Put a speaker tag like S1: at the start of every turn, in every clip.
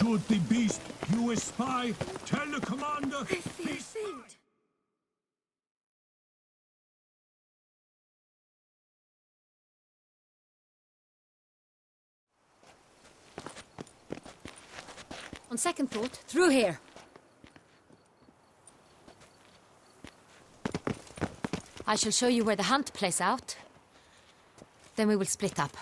S1: Should the beast you espy tell the commander?
S2: I feel faint. On second thought, through here. I shall show you where the hunt plays out. Then we will split up.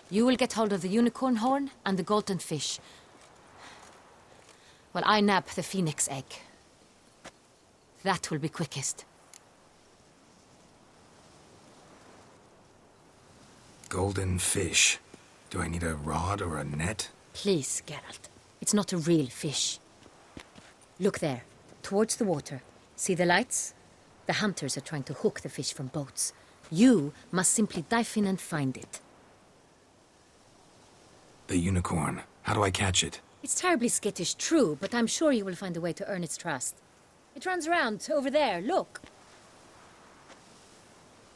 S2: You will get hold of the unicorn horn and the golden fish. While I nab the phoenix egg. That will be quickest.
S3: Golden fish. Do I need a rod or a net?
S2: Please, Geralt. It's not a real fish. Look there, towards the water. See the lights? The hunters are trying to hook the fish from boats. You must simply dive in and find it.
S3: The unicorn. How do I catch it?
S2: It's terribly skittish, true, but I'm sure you will find a way to earn its trust. It runs around, over there, look.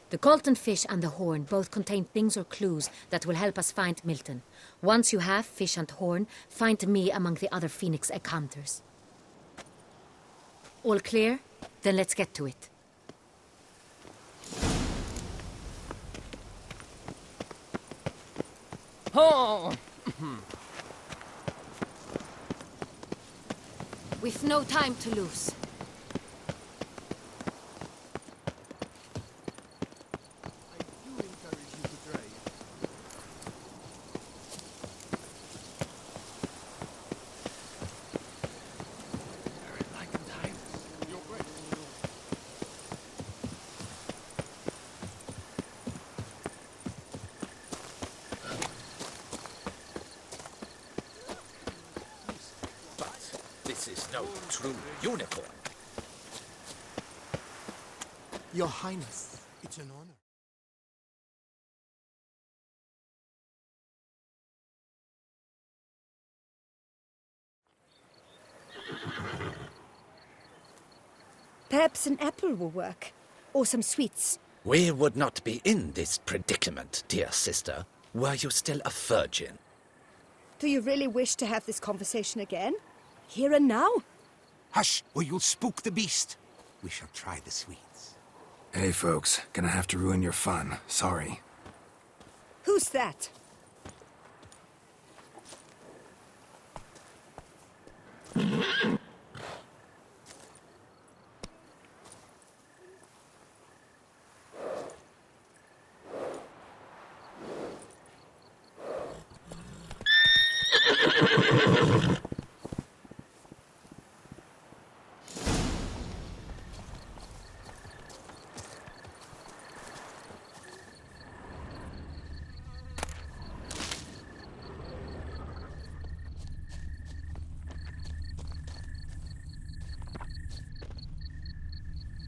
S2: The golden fish and the horn both contain things or clues that will help us find Milton. Once you have fish and horn, find me among the other phoenix egg hunters. All clear? Then let's get to it.
S4: Oh!
S2: We've no time to lose.
S4: This is no true unicorn.
S5: Your Highness, it's an honor.
S6: Perhaps an apple will work, or some sweets.
S4: We would not be in this predicament, dear sister, were you still a virgin.
S6: Do you really wish to have this conversation again? Here and now?
S5: Hush, or you'll spook the beast. We shall try the sweets.
S3: Hey, folks. Gonna have to ruin your fun. Sorry.
S6: Who's that?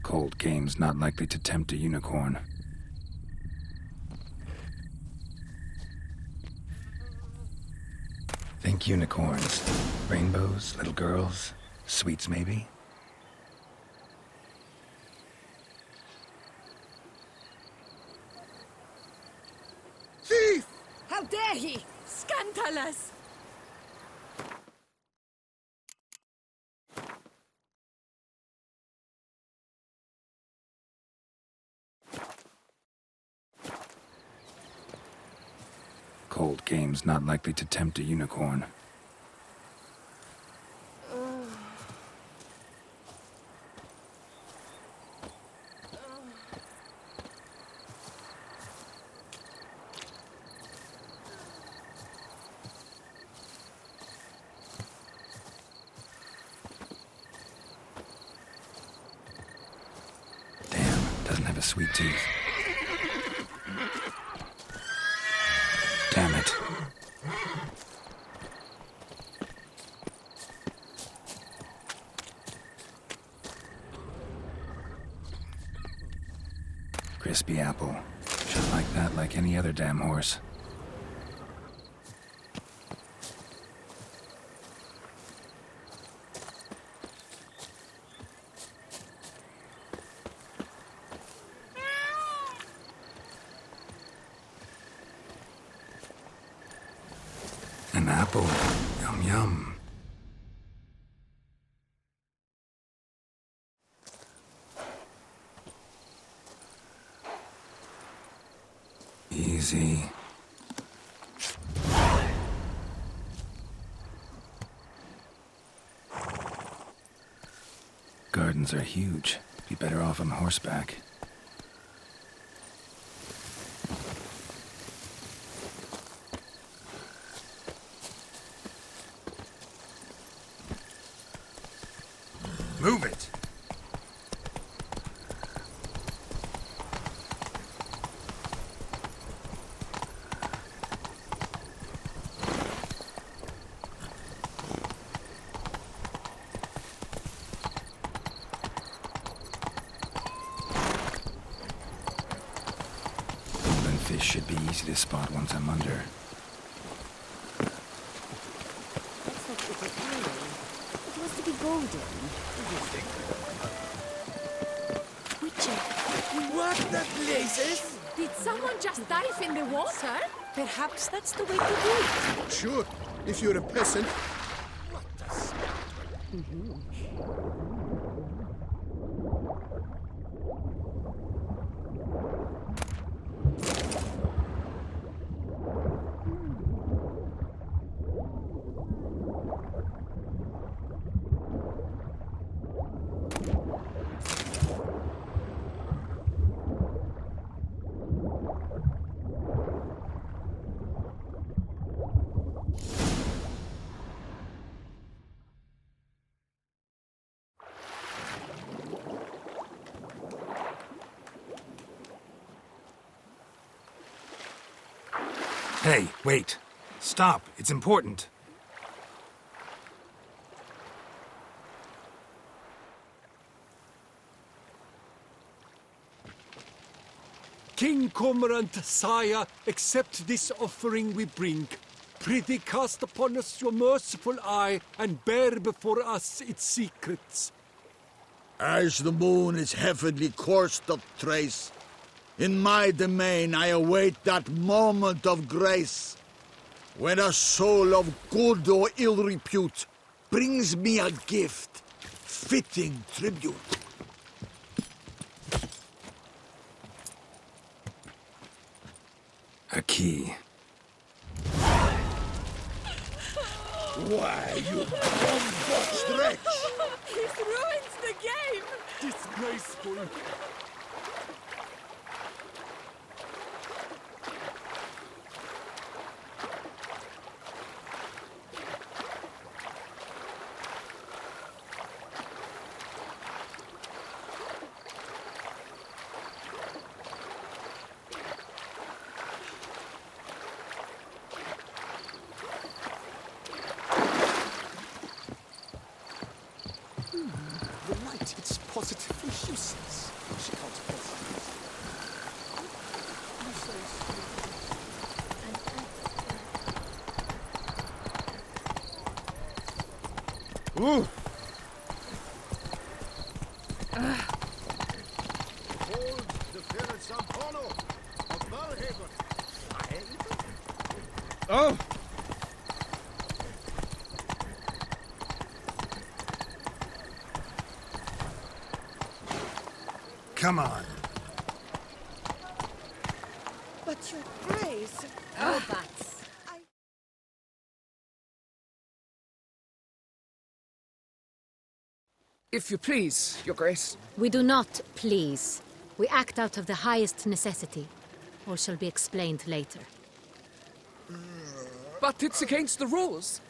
S3: Cold game's not likely to tempt a unicorn. Think unicorns. Rainbows, little girls, sweets maybe?
S5: Thief!
S6: How dare he! Scandalous!
S3: Cold game's not likely to tempt a unicorn. Damn, doesn't have a sweet tooth. Damn it. Crispy apple. Should like that like any other damn horse. An apple. Yum yum. Easy. Gardens are huge. Be better off on horseback. Move it! Fish should be easy to spot once I'm under.
S6: That's not what it was. It was to be golden. Witcher.
S5: What the blazes?
S7: Did someone just dive in the water? Perhaps that's the way to do it.
S8: Sure, if you're a peasant.
S3: Hey, wait. Stop. It's important.
S1: King Cormorant, sire, accept this offering we bring. Prithee cast upon us your merciful eye, and bear before us its secrets.
S8: As the moon its heavenly course doth trace, in my domain I await that moment of grace, when a soul of good or ill repute brings me a gift, fitting tribute.
S3: Aquí.
S8: Why, you bum-boxed wretch!
S7: This ruins the game!
S1: Disgraceful.
S5: The light, it's positively useless. She can't possibly.
S8: Ooh!
S5: Hold the Philip Sampano of Valhaven.
S8: Oh!
S3: Come on.
S6: But your grace.
S2: No buts.
S9: If you please, Your Grace.
S2: We do not please. We act out of the highest necessity. Or shall be explained later.
S9: But it's against the rules.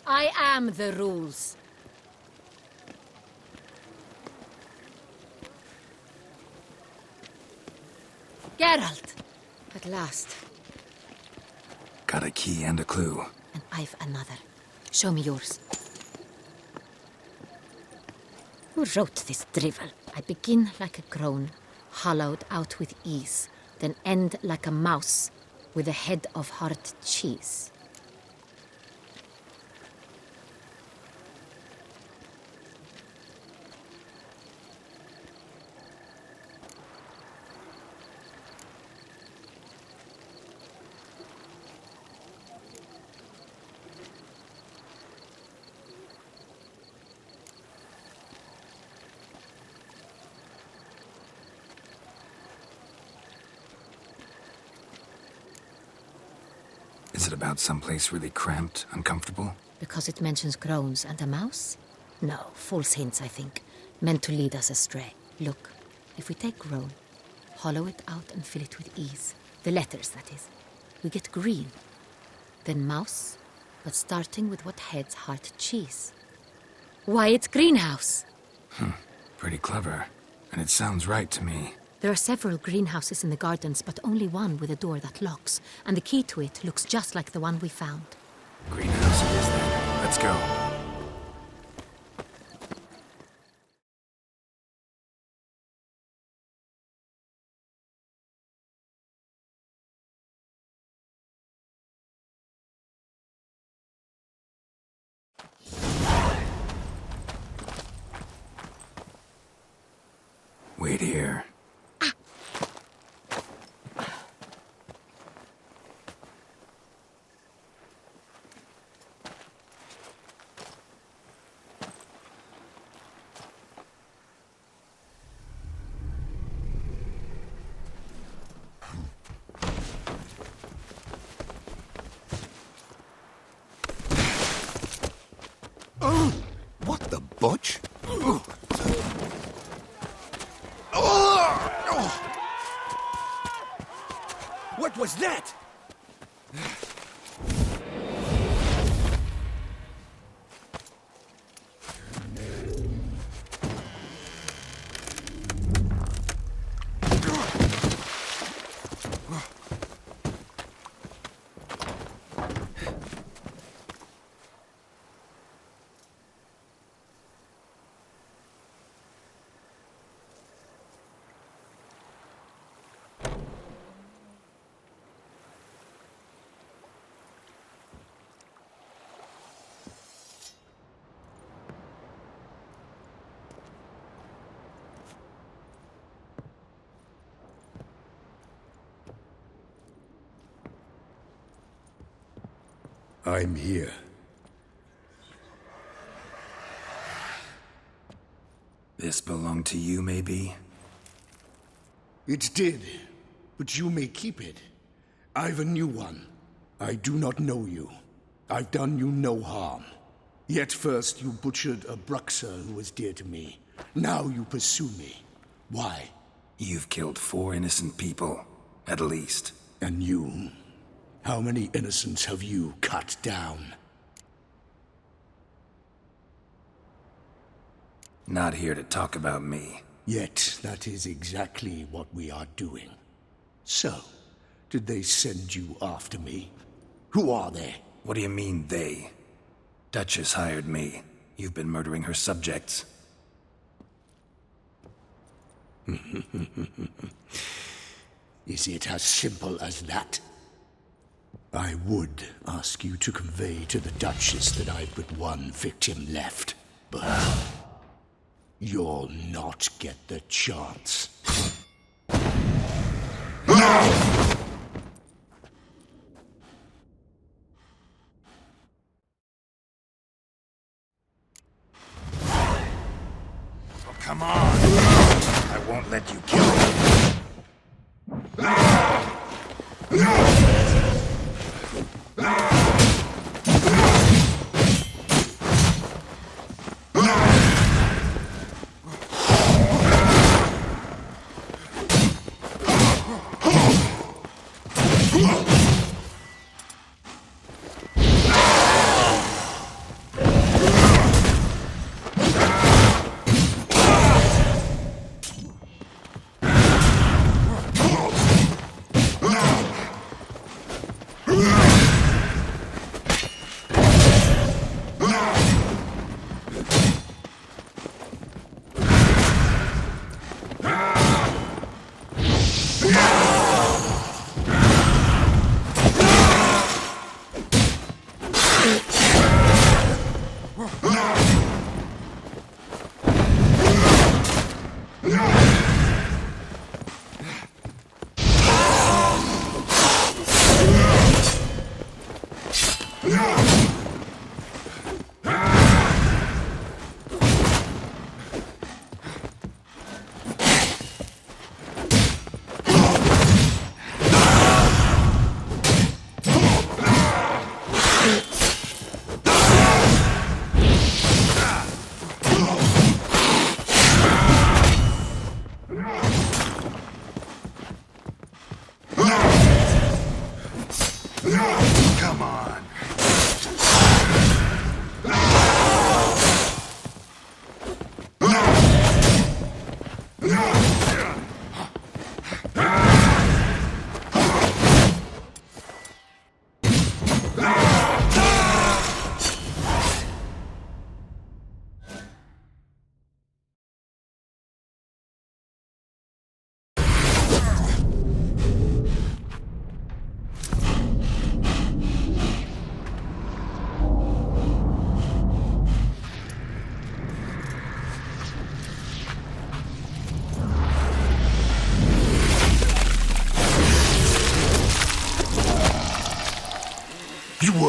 S2: I am the rules. Geralt! At last.
S3: Got a key and a clue.
S2: And I've another. Show me yours. Who wrote this drivel? I begin like a crone, hollowed out with ease, then end like a mouse, with a head of hard cheese.
S3: What's it about? Someplace really cramped, uncomfortable?
S2: Because it mentions groans and a mouse? No, false hints, I think. Meant to lead us astray. Look, if we take groan, hollow it out and fill it with ease. The letters, that is. We get green. Then mouse, but starting with what heads heart cheese. Why, it's greenhouse!
S3: Pretty clever. And it sounds right to me.
S2: There are several greenhouses in the gardens, but only one with a door that locks, and the key to it looks just like the one we found.
S3: Greenhouse it is then. Let's go. Wait here.
S5: What the butch?
S1: What was that?
S10: I'm here.
S3: This belonged to you, maybe?
S10: It did, but you may keep it. I've a new one. I do not know you. I've done you no harm. Yet first you butchered a Bruxer who was dear to me. Now you pursue me. Why?
S3: You've killed 4 innocent people, at least.
S10: And you? How many innocents have you cut down?
S3: Not here to talk about me.
S10: Yet that is exactly what we are doing. So, did they send you after me? Who are they?
S3: What do you mean, they? Duchess hired me. You've been murdering her subjects.
S10: Is it as simple as that? I would ask you to convey to the Duchess that I've but one victim left, but you'll not get the chance.
S3: Come on! I won't let you kill me.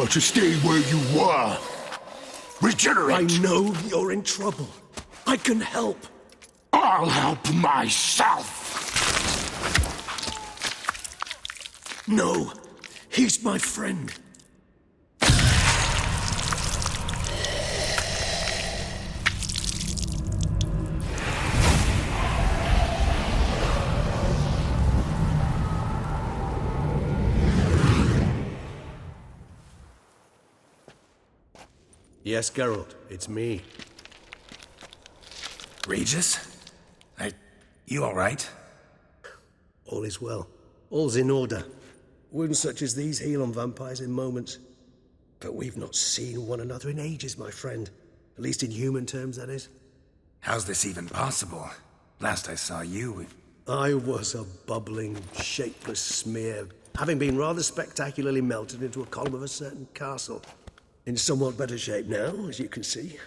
S10: to stay where you were. Regenerate.
S11: I know you're in trouble. I can help.
S10: I'll help myself.
S11: No, he's my friend.
S12: Yes, Geralt, it's me.
S3: Regis? You all right?
S12: All is well. All's in order. Wounds such as these heal on vampires in moments. But we've not seen one another in ages, my friend. At least in human terms, that is.
S3: How's this even possible? Last I saw you...
S12: I was a bubbling, shapeless smear, having been rather spectacularly melted into a column of a certain castle. In somewhat better shape now, as you can see.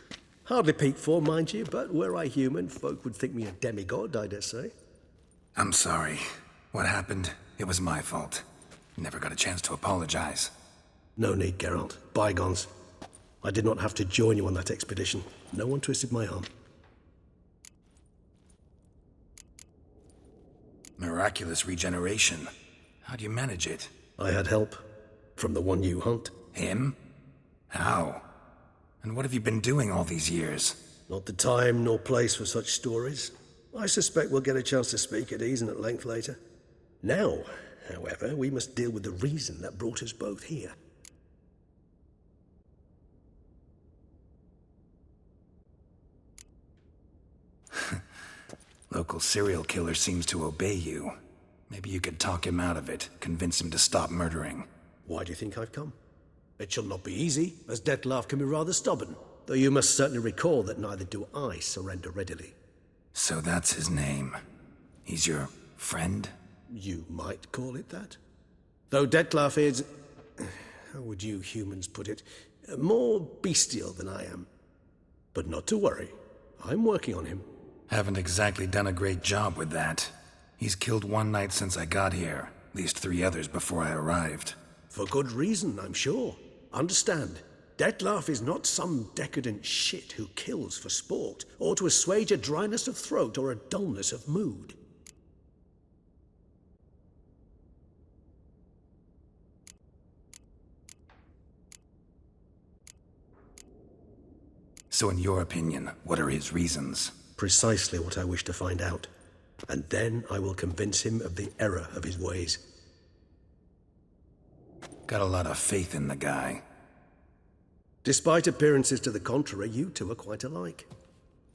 S12: Hardly peak form, mind you, but were I human, folk would think me a demigod, I dare say.
S3: I'm sorry. What happened? It was my fault. Never got a chance to apologize.
S12: No need, Geralt. Bygones. I did not have to join you on that expedition. No one twisted my arm.
S3: Miraculous regeneration. How do you manage it?
S12: I had help. From the one you hunt.
S3: Him? How? And what have you been doing all these years?
S12: Not the time nor place for such stories. I suspect we'll get a chance to speak at ease and at length later. Now, however, we must deal with the reason that brought us both here.
S3: Local serial killer seems to obey you. Maybe you could talk him out of it, convince him to stop murdering.
S12: Why do you think I've come? It shall not be easy, as Dettlaff can be rather stubborn. Though you must certainly recall that neither do I surrender readily.
S3: So that's his name. He's your friend?
S12: You might call it that. Though Dettlaff is... how would you humans put it? More bestial than I am. But not to worry. I'm working on him.
S3: Haven't exactly done a great job with that. He's killed one knight since I got here. At least 3 others before I arrived.
S12: For good reason, I'm sure. Understand, Dettlaff is not some decadent shit who kills for sport, or to assuage a dryness of throat or a dullness of mood.
S3: So in your opinion, what are his reasons?
S12: Precisely what I wish to find out. And then I will convince him of the error of his ways.
S3: Got a lot of faith in the guy.
S12: Despite appearances to the contrary, you two are quite alike.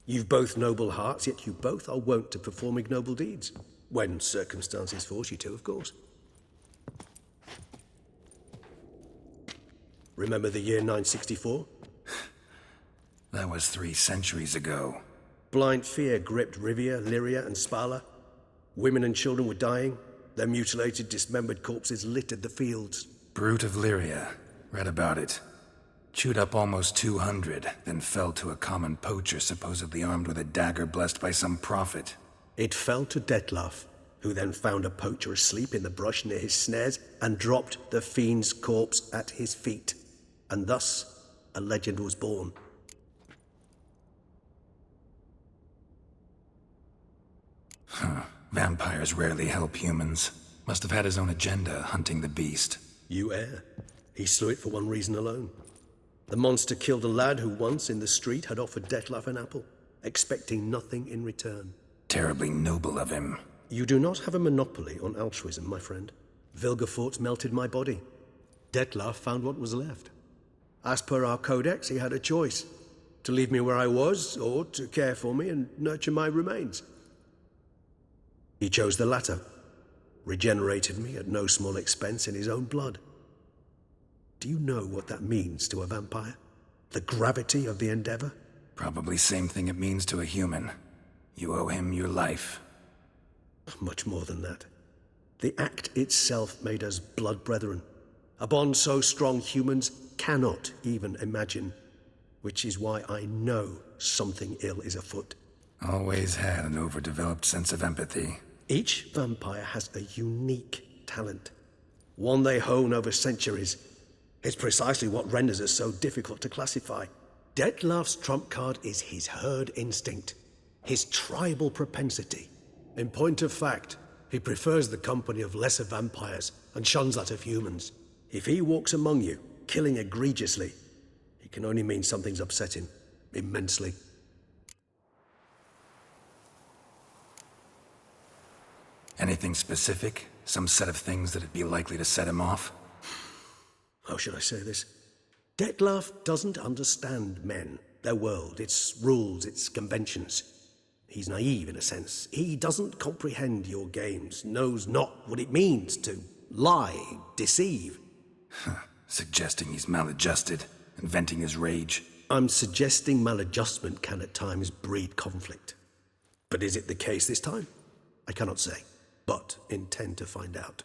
S12: You've both noble hearts, yet you both are wont to perform ignoble deeds. When circumstances force you to, of course. Remember the year 964?
S3: That was 3 centuries ago.
S12: Blind fear gripped Rivia, Lyria, and Spala. Women and children were dying. Their mutilated, dismembered corpses littered the fields.
S3: Brute of Lyria. Read about it. Chewed up almost 200, then fell to a common poacher supposedly armed with a dagger blessed by some prophet.
S12: It fell to Dettlaff, who then found a poacher asleep in the brush near his snares and dropped the fiend's corpse at his feet. And thus, a legend was born.
S3: Vampires rarely help humans. Must have had his own agenda, hunting the beast.
S12: You err. He slew it for one reason alone. The monster killed a lad who once, in the street, had offered Dettlaff an apple, expecting nothing in return.
S3: Terribly noble of him.
S12: You do not have a monopoly on altruism, my friend. Vilgefortz melted my body. Dettlaff found what was left. As per our codex, he had a choice. To leave me where I was, or to care for me and nurture my remains. He chose the latter. Regenerated me at no small expense in his own blood. Do you know what that means to a vampire? The gravity of the endeavor?
S3: Probably same thing it means to a human. You owe him your life.
S12: Much more than that. The act itself made us blood brethren. A bond so strong humans cannot even imagine. Which is why I know something ill is afoot.
S3: Always had an overdeveloped sense of empathy.
S12: Each vampire has a unique talent. One they hone over centuries. It's precisely what renders it so difficult to classify. Detlef's trump card is his herd instinct, his tribal propensity. In point of fact, he prefers the company of lesser vampires and shuns that of humans. If he walks among you, killing egregiously, it can only mean something's upset him immensely.
S3: Anything specific? Some set of things that'd be likely to set him off?
S12: How should I say this? Detlef doesn't understand men, their world, its rules, its conventions. He's naive in a sense. He doesn't comprehend your games, knows not what it means to lie, deceive.
S3: Suggesting he's maladjusted and venting his rage.
S12: I'm suggesting maladjustment can at times breed conflict. But is it the case this time? I cannot say, but intend to find out.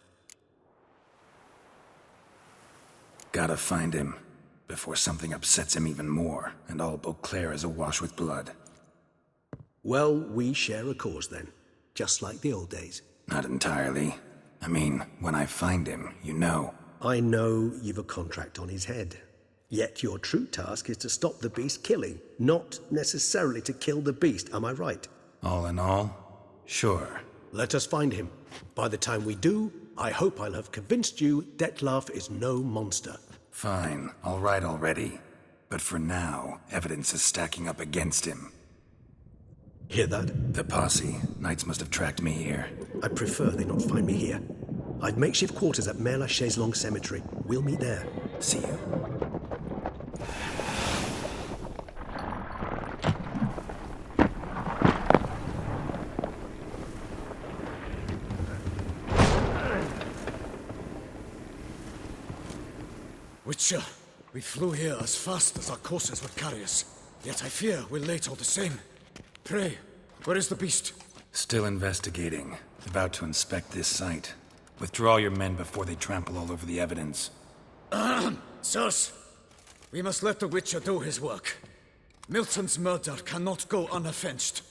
S3: Gotta find him before something upsets him even more, and all Beauclair is awash with blood.
S12: Well, we share a cause then, just like the old days.
S3: Not entirely. I mean, when I find him, you know.
S12: I know you've a contract on his head. Yet your true task is to stop the beast killing, not necessarily to kill the beast, am I right?
S3: All in all, sure.
S12: Let us find him. By the time we do, I hope I'll have convinced you Detlef is no monster.
S3: Fine, all right already. But for now, evidence is stacking up against him.
S12: Hear that?
S3: The posse. Knights must have tracked me here.
S12: I prefer they not find me here. I've makeshift quarters at Mère Lachaise Long Cemetery. We'll meet there.
S3: See you.
S13: Witcher, we flew here as fast as our courses would carry us. Yet I fear we're late all the same. Pray, where is the beast?
S3: Still investigating. About to inspect this site. Withdraw your men before they trample all over the evidence.
S13: Sirs, we must let the Witcher do his work. Milton's murder cannot go unavenged.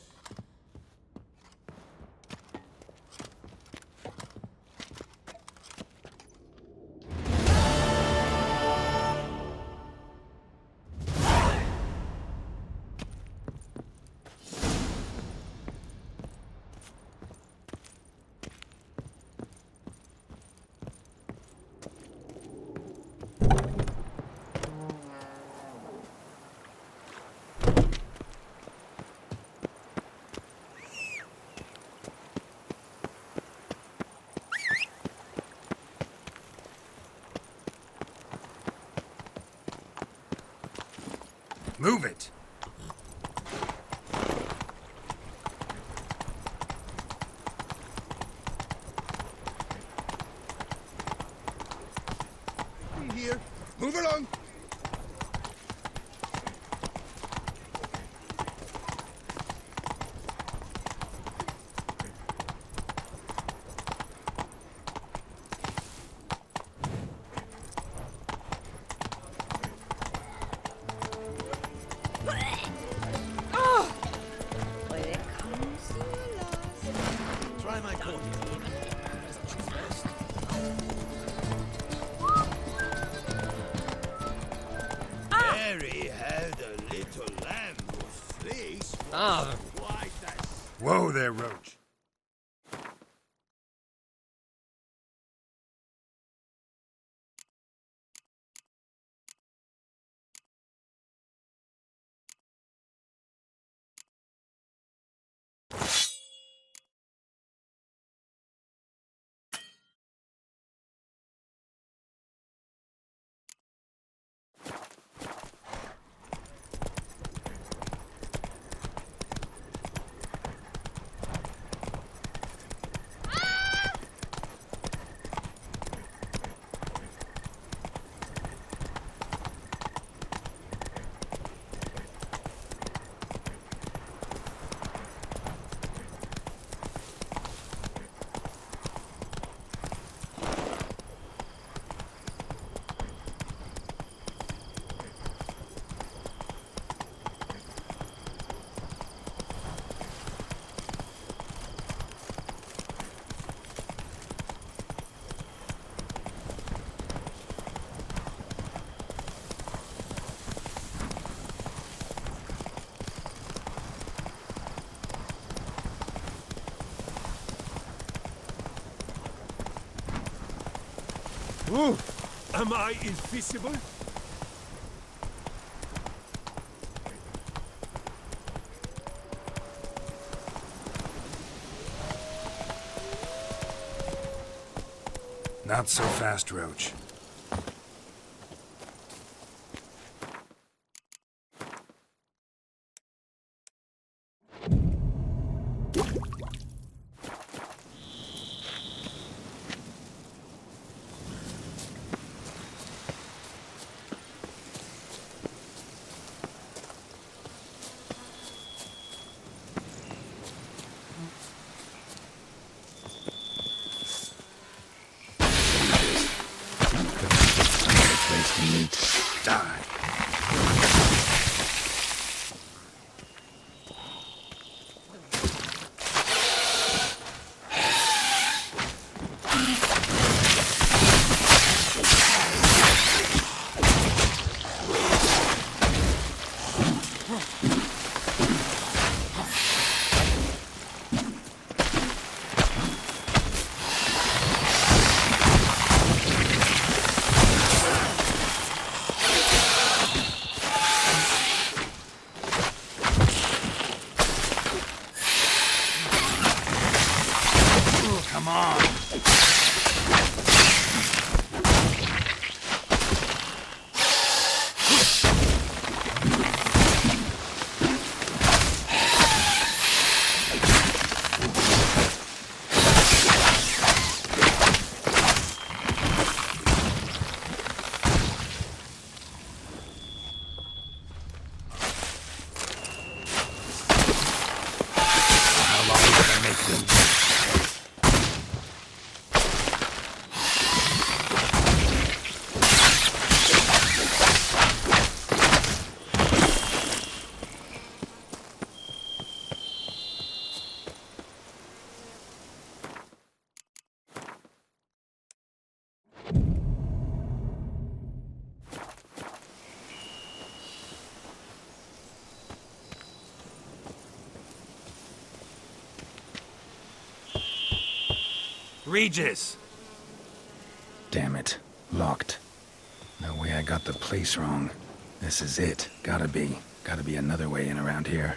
S3: Move it!
S8: Here. Move along.
S3: Whoa there, Roach.
S1: Am I invisible?
S3: Not so fast, Roach. Regis! Damn it. Locked. No way I got the place wrong. This is it. Gotta be. Gotta be another way in around here.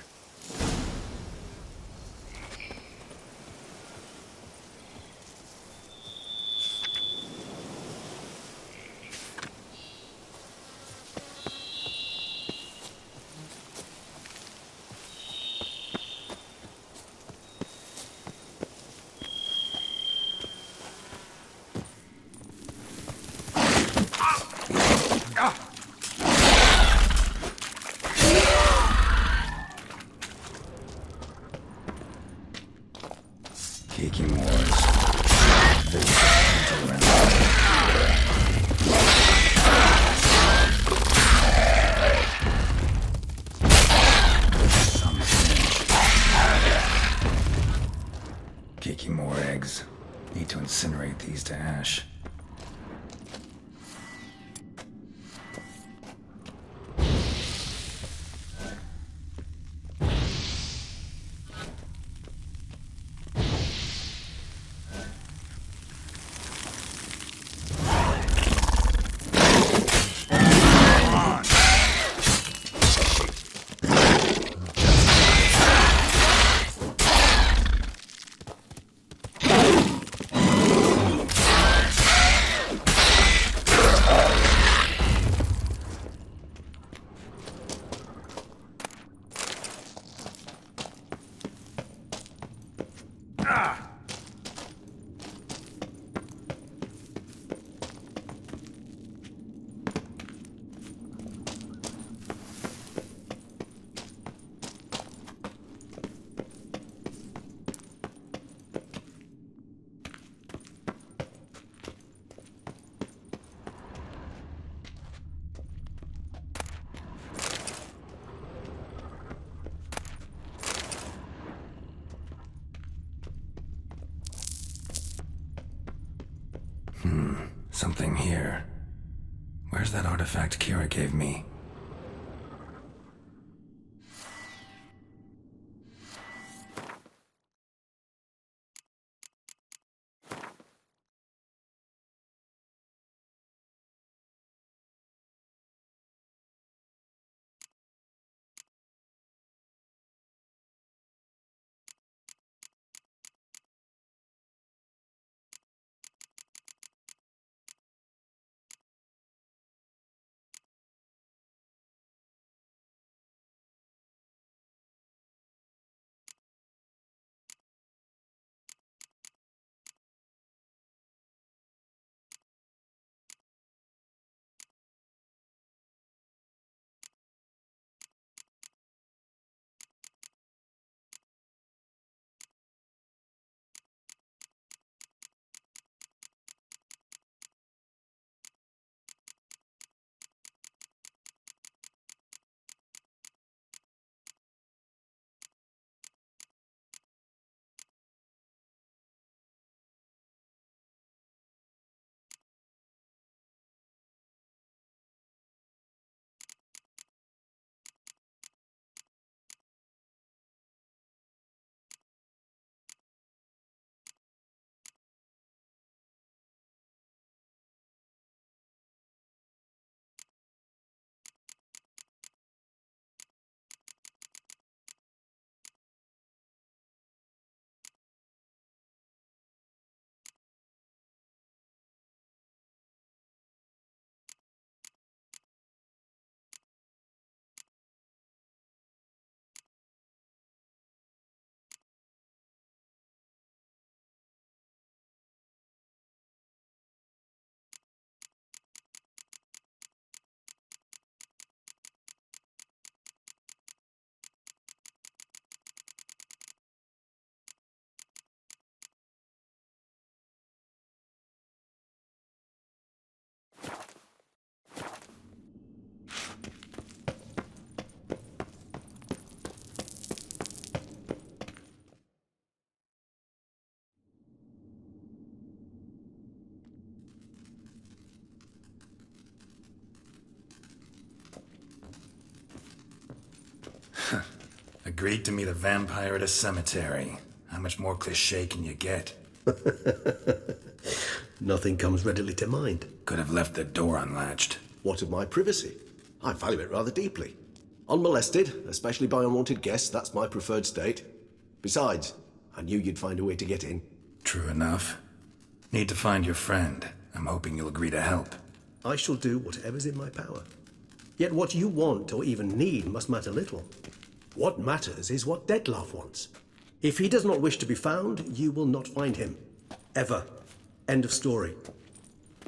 S3: Caking more eggs. Need to incinerate these to ash. Something here. Where's that artifact Kira gave me? Agreed to meet a vampire at a cemetery. How much more cliché can you get?
S12: Nothing comes readily to mind.
S3: Could have left the door unlatched.
S11: What of my privacy? I value it rather deeply. Unmolested, especially by unwanted guests, that's my preferred state. Besides, I knew you'd find a way to get in.
S3: True enough. Need to find your friend. I'm hoping you'll agree to help.
S12: I shall do whatever's in my power. Yet what you want or even need must matter little. What matters is what Detlef wants. If he does not wish to be found, you will not find him. Ever. End of story.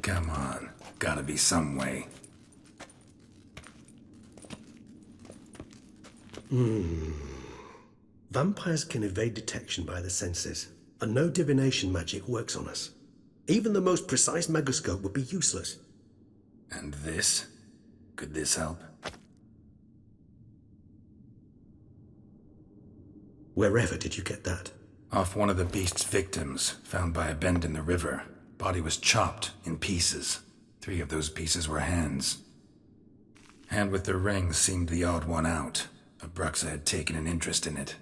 S3: Come on. Gotta be some way.
S12: Vampires can evade detection by the senses, and no divination magic works on us. Even the most precise megascope would be useless.
S3: And this? Could this help?
S12: Wherever did you get that?
S3: Off one of the beast's victims, found by a bend in the river. Body was chopped in pieces. 3 of those pieces were hands. Hand with the ring seemed the odd one out. Abruxa had taken an interest in it.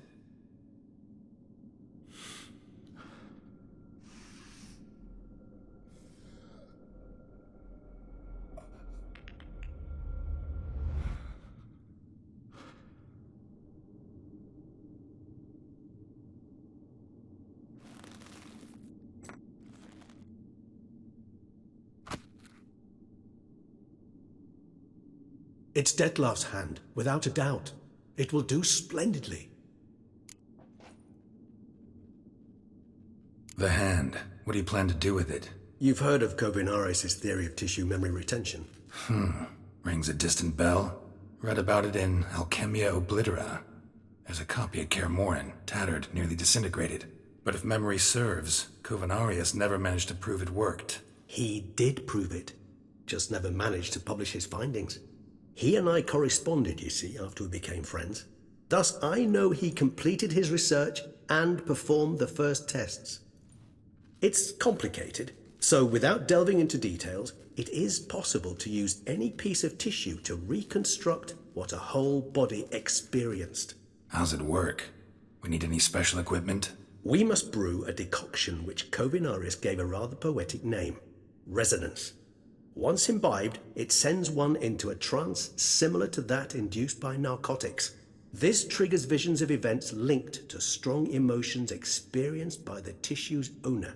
S12: It's Detlef's hand, without a doubt. It will do splendidly.
S3: The hand. What do you plan to do with it?
S12: You've heard of Kovinaris' theory of tissue memory retention.
S3: Rings a distant bell. Read about it in Alchemia Oblitera. There's a copy at Kermoran, tattered, nearly disintegrated. But if memory serves, Kovinaris never managed to prove it worked.
S12: He did prove it, just never managed to publish his findings. He and I corresponded, you see, after we became friends. Thus, I know he completed his research and performed the first tests. It's complicated, so without delving into details, it is possible to use any piece of tissue to reconstruct what a whole body experienced.
S3: How's it work? We need any special equipment?
S12: We must brew a decoction which Kovinaris gave a rather poetic name, resonance. Once imbibed, it sends one into a trance similar to that induced by narcotics. This triggers visions of events linked to strong emotions experienced by the tissue's owner.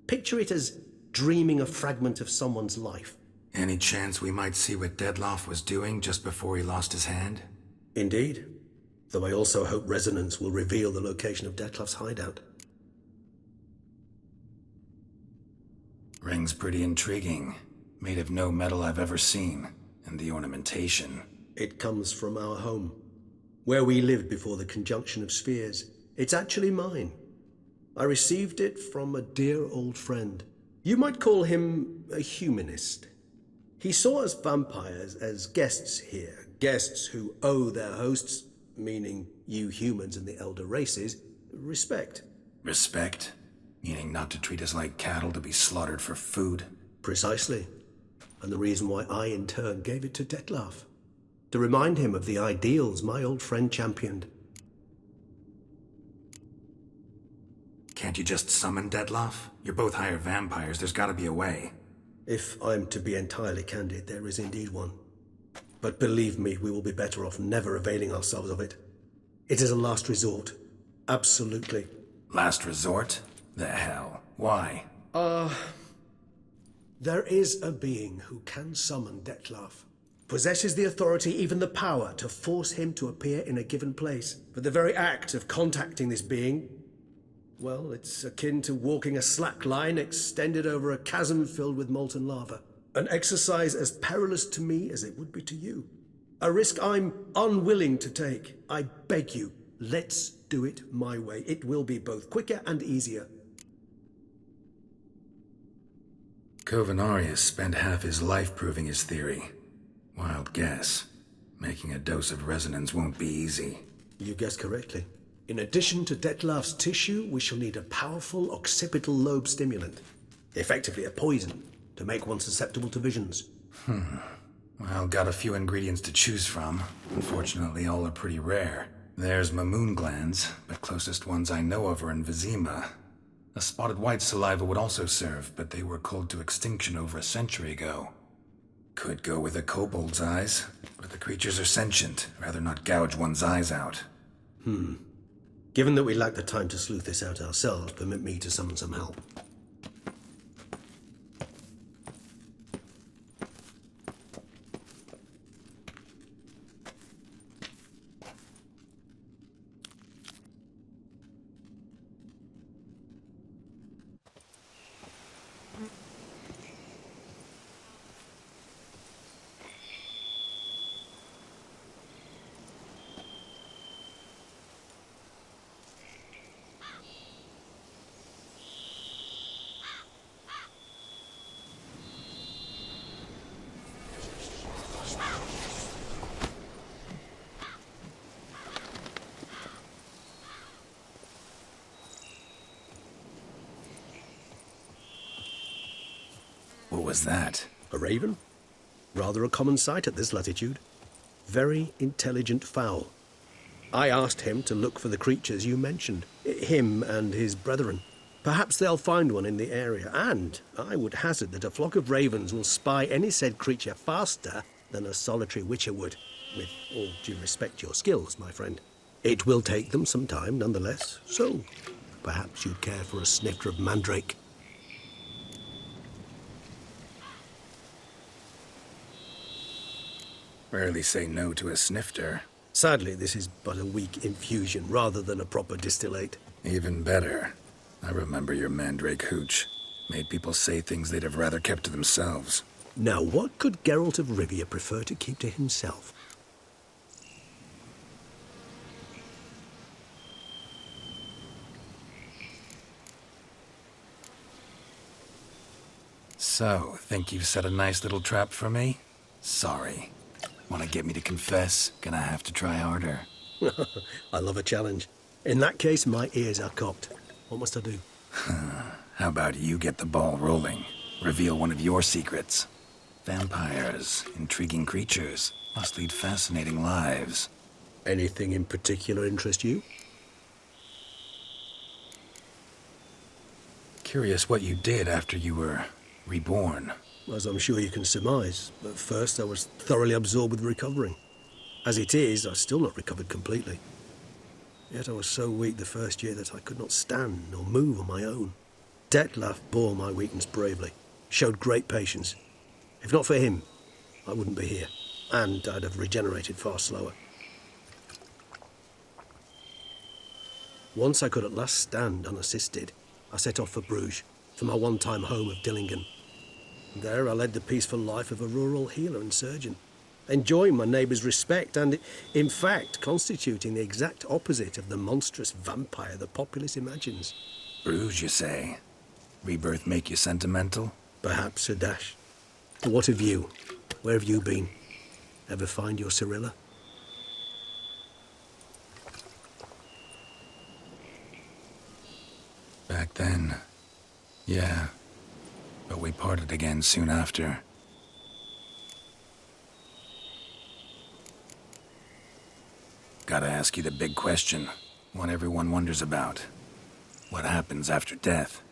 S12: Picture it as dreaming a fragment of someone's life.
S3: Any chance we might see what Detlef was doing just before he lost his hand?
S12: Indeed. Though I also hope resonance will reveal the location of Detlef's hideout.
S3: Ring's pretty intriguing. Made of no metal I've ever seen. And the ornamentation.
S12: It comes from our home, where we lived before the conjunction of spheres. It's actually mine. I received it from a dear old friend. You might call him a humanist. He saw us vampires as guests here, guests who owe their hosts, meaning you humans and the elder races, respect.
S3: Respect? Meaning not to treat us like cattle to be slaughtered for food?
S12: Precisely. And the reason why I, in turn, gave it to Detlef. To remind him of the ideals my old friend championed.
S3: Can't you just summon Detlef? You're both hired vampires, there's gotta be a way.
S12: If I'm to be entirely candid, there is indeed one. But believe me, we will be better off never availing ourselves of it. It is a last resort. Absolutely.
S3: Last resort? The hell? Why?
S12: There is a being who can summon Detlef. Possesses the authority, even the power, to force him to appear in a given place. But the very act of contacting this being, well, it's akin to walking a slack line extended over a chasm filled with molten lava. An exercise as perilous to me as it would be to you. A risk I'm unwilling to take. I beg you, let's do it my way. It will be both quicker and easier.
S3: Kovinaris spent half his life proving his theory. Wild guess. Making a dose of resonance won't be easy.
S12: You guessed correctly. In addition to Detlef's tissue, we shall need a powerful occipital lobe stimulant. Effectively a poison, to make one susceptible to visions.
S3: Well, got a few ingredients to choose from. Unfortunately, all are pretty rare. There's Mamoon glands, but closest ones I know of are in Vizima. A spotted white saliva would also serve, but they were culled to extinction over a century ago. Could go with a kobold's eyes, but the creatures are sentient. Rather not gouge one's eyes out.
S12: Given that we lack the time to sleuth this out ourselves, permit me to summon some help.
S3: What was that?
S12: A raven? Rather a common sight at this latitude. Very intelligent fowl. I asked him to look for the creatures you mentioned. Him and his brethren. Perhaps they'll find one in the area, and I would hazard that a flock of ravens will spy any said creature faster than a solitary witcher would. With all due respect to your skills, my friend. It will take them some time, nonetheless, so perhaps you'd care for a snifter of mandrake.
S3: Rarely say no to a snifter.
S12: Sadly, this is but a weak infusion rather than a proper distillate.
S3: Even better. I remember your mandrake hooch. Made people say things they'd have rather kept to themselves.
S12: Now, what could Geralt of Rivia prefer to keep to himself?
S3: So, think you've set a nice little trap for me? Sorry. Want to get me to confess? Gonna have to try harder.
S12: I love a challenge. In that case, my ears are cocked. What must I do?
S3: How about you get the ball rolling? Reveal one of your secrets. Vampires, intriguing creatures, must lead fascinating lives.
S12: Anything in particular interest you?
S3: Curious what you did after you were reborn.
S12: As I'm sure you can surmise, at first I was thoroughly absorbed with recovering. As it is, I've still not recovered completely. Yet I was so weak the first year that I could not stand or move on my own. Detlef bore my weakness bravely, showed great patience. If not for him, I wouldn't be here, and I'd have regenerated far slower. Once I could at last stand unassisted, I set off for Bruges, for my one-time home of Dillingen. There I led the peaceful life of a rural healer and surgeon, enjoying my neighbours' respect and, in fact, constituting the exact opposite of the monstrous vampire the populace imagines.
S3: Bruges, you say? Rebirth make you sentimental?
S12: Perhaps a dash. But what of you? Where have you been? Ever find your Cyrilla?
S3: Back then, yeah. But we parted again soon after. Gotta ask you the big question, one everyone wonders about. What happens after death?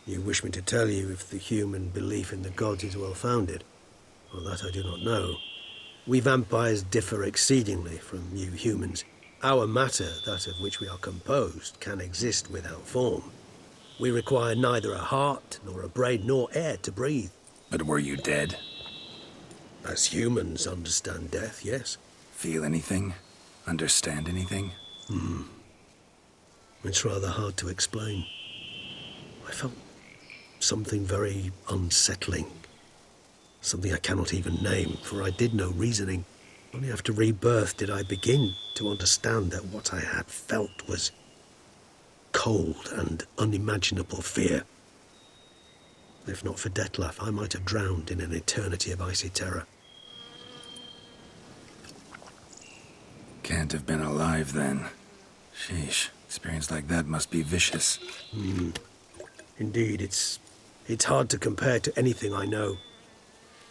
S12: You wish me to tell you if the human belief in the gods is well-founded? Well, that I do not know. We vampires differ exceedingly from you humans. Our matter, that of which we are composed, can exist without form. We require neither a heart, nor a brain, nor air to breathe.
S3: But were you dead?
S12: As humans understand death, yes.
S3: Feel anything? Understand anything?
S12: It's rather hard to explain. I felt something very unsettling. Something I cannot even name, for I did no reasoning. Only after rebirth did I begin to understand that what I had felt was cold and unimaginable fear. If not for Detlef, I might have drowned in an eternity of icy terror.
S3: Can't have been alive then. Sheesh, experience like that must be vicious.
S12: Indeed, it's hard to compare to anything I know.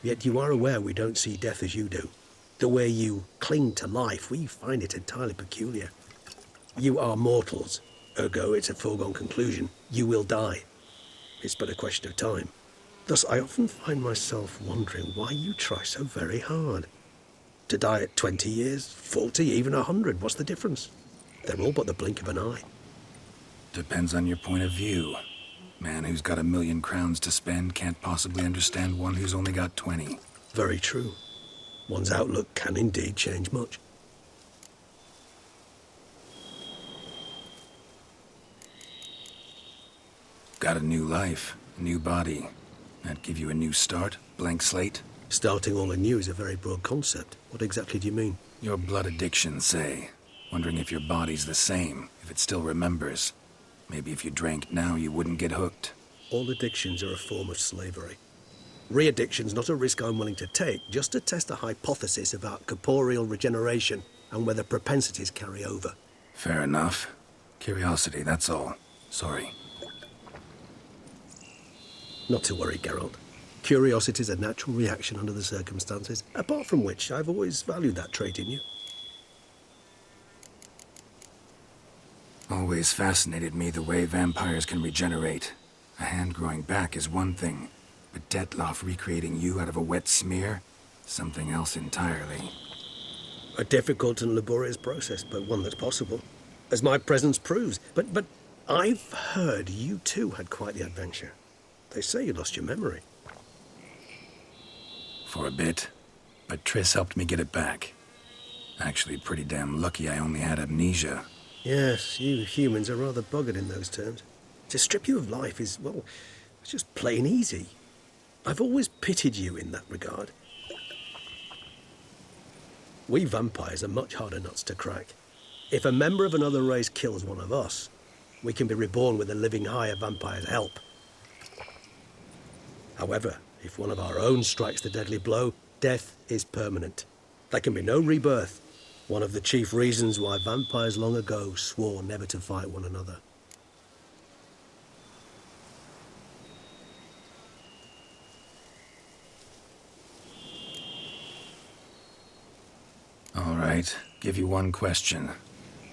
S12: Yet you are aware we don't see death as you do. The way you cling to life, we find it entirely peculiar. You are mortals, ergo it's a foregone conclusion. You will die. It's but a question of time. Thus, I often find myself wondering why you try so very hard. To die at 20 years, 40, even 100, what's the difference? They're all but the blink of an eye.
S3: Depends on your point of view. Man who's got 1,000,000 crowns to spend can't possibly understand one who's only got 20.
S12: Very true. One's outlook can indeed change much.
S3: Got a new life, a new body. That give you a new start, blank slate?
S12: Starting all anew is a very broad concept. What exactly do you mean?
S3: Your blood addiction, say. Wondering if your body's the same, if it still remembers. Maybe if you drank now, you wouldn't get hooked.
S12: All addictions are a form of slavery. Re-addiction's not a risk I'm willing to take, just to test a hypothesis about corporeal regeneration and whether propensities carry over.
S3: Fair enough. Curiosity, that's all. Sorry.
S12: Not to worry, Geralt. Curiosity's a natural reaction under the circumstances, apart from which I've always valued that trait in you.
S3: Always fascinated me the way vampires can regenerate. A hand growing back is one thing, but Detloff recreating you out of a wet smear? Something else entirely.
S12: A difficult and laborious process, but one that's possible, as my presence proves. But I've heard you too had quite the adventure. They say you lost your memory.
S3: For a bit, but Triss helped me get it back. Actually, pretty damn lucky I only had amnesia.
S12: Yes, you humans are rather buggered in those terms. To strip you of life is, well, it's just plain easy. I've always pitied you in that regard. We vampires are much harder nuts to crack. If a member of another race kills one of us, we can be reborn with a living higher vampire's help. However, if one of our own strikes the deadly blow, death is permanent. There can be no rebirth. One of the chief reasons why vampires long ago swore never to fight one another.
S3: All right, give you one question.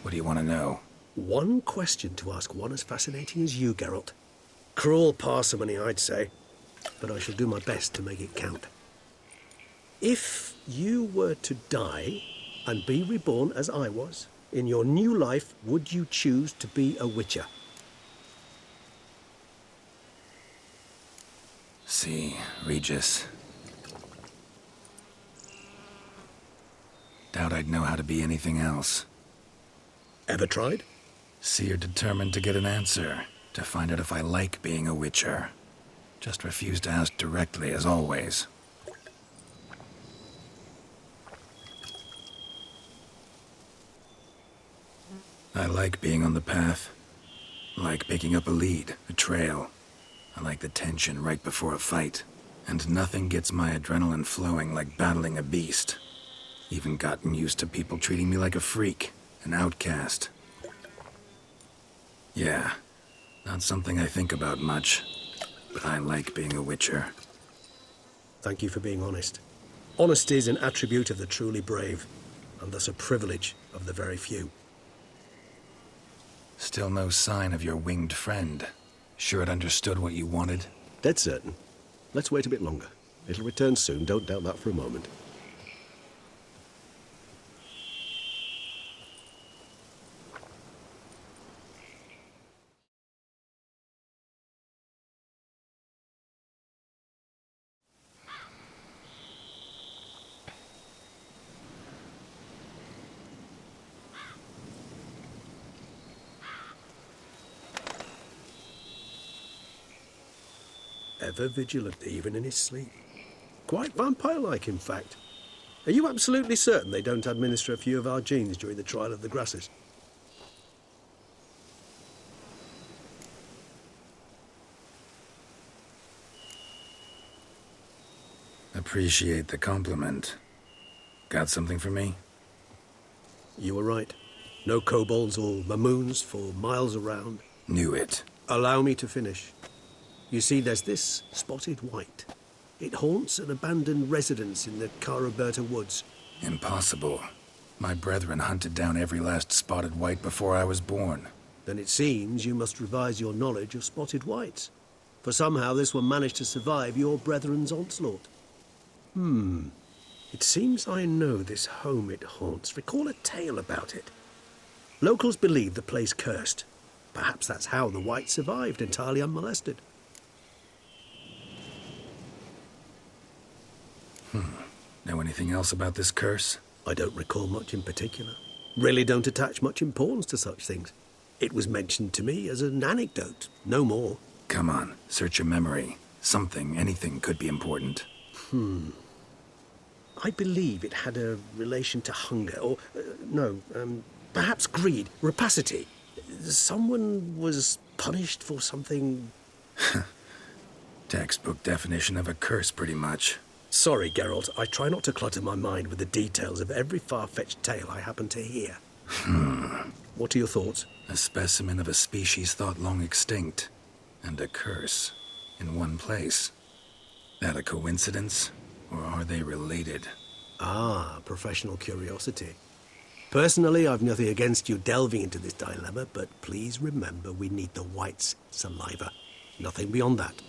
S3: What do you want to know?
S12: One question to ask one as fascinating as you, Geralt. Cruel parsimony, I'd say, but I shall do my best to make it count. If you were to die and be reborn as I was, in your new life, would you choose to be a witcher?
S3: See, Regis. Doubt I'd know how to be anything else.
S12: Ever tried?
S3: See, you're determined to get an answer, to find out if I like being a witcher. Just refuse to ask directly, as always. I like being on the path. I like picking up a lead, a trail. I like the tension right before a fight. And nothing gets my adrenaline flowing like battling a beast. Even gotten used to people treating me like a freak, an outcast. Yeah, not something I think about much, but I like being a witcher.
S12: Thank you for being honest. Honesty is an attribute of the truly brave, and thus a privilege of the very few.
S3: Still no sign of your winged friend. Sure it understood what you wanted?
S11: Dead certain. Let's wait a bit longer. It'll return soon, don't doubt that for a moment.
S12: Ever vigilant, even in his sleep. Quite vampire-like, in fact. Are you absolutely certain they don't administer a few of our genes during the trial of the grasses?
S3: Appreciate the compliment. Got something for me?
S12: You were right. No kobolds or mamoons for miles around.
S3: Knew it.
S12: Allow me to finish. You see, there's this spotted white. It haunts an abandoned residence in the Caraberta woods.
S3: Impossible. My brethren hunted down every last spotted white before I was born.
S12: Then it seems you must revise your knowledge of spotted whites. For somehow this one managed to survive your brethren's onslaught. It seems I know this home it haunts. Recall a tale about it. Locals believe the place cursed. Perhaps that's how the whites survived entirely unmolested.
S3: Know anything else about this curse?
S12: I don't recall much in particular. Really don't attach much importance to such things. It was mentioned to me as an anecdote, no more.
S3: Come on, search your memory. Something, anything could be important.
S12: I believe it had a relation to hunger, or, perhaps greed, rapacity. Someone was punished for something...
S3: Textbook definition of a curse, pretty much.
S12: Sorry, Geralt, I try not to clutter my mind with the details of every far-fetched tale I happen to hear. What are your thoughts?
S3: A specimen of a species thought long extinct, and a curse, in one place. That a coincidence, or are they related?
S12: Ah, professional curiosity. Personally, I've nothing against you delving into this dilemma, but please remember we need the whites' saliva. Nothing beyond that.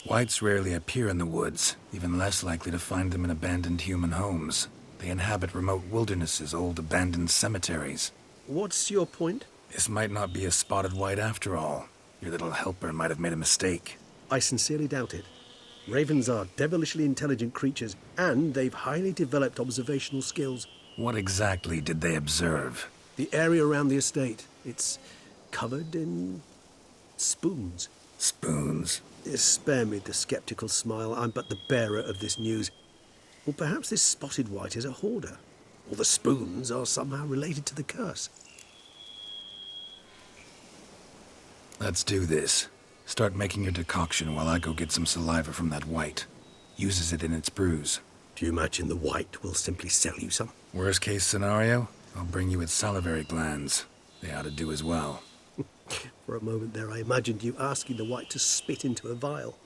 S3: Whites rarely appear in the woods, even less likely to find them in abandoned human homes. They inhabit remote wildernesses, old abandoned cemeteries.
S12: What's your point?
S3: This might not be a spotted white after all. Your little helper might have made a mistake.
S12: I sincerely doubt it. Ravens are devilishly intelligent creatures, and they've highly developed observational skills.
S3: What exactly did they observe?
S12: The area around the estate. It's covered in spoons.
S3: Spoons?
S12: Spare me the sceptical smile. I'm but the bearer of this news. Or perhaps this spotted white is a hoarder. Or the spoons are somehow related to the curse.
S3: Let's do this. Start making your decoction while I go get some saliva from that white. Uses it in its brews.
S12: Do you imagine the white will simply sell you some?
S3: Worst case scenario, I'll bring you its salivary glands. They ought to do as well.
S12: For a moment there I imagined you asking the white to spit into a vial.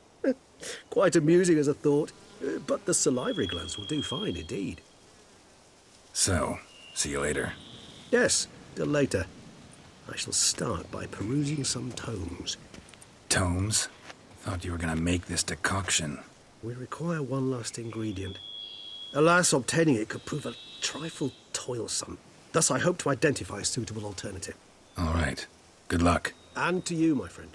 S12: Quite amusing as a thought, but the salivary glands will do fine indeed.
S3: So, see you later.
S12: Yes, till later. I shall start by perusing some tomes.
S3: Tomes? Thought you were gonna make this decoction.
S12: We require one last ingredient. Alas, obtaining it could prove a trifle toilsome. Thus I hope to identify a suitable alternative.
S3: All right. Good luck.
S12: And to you, my friend.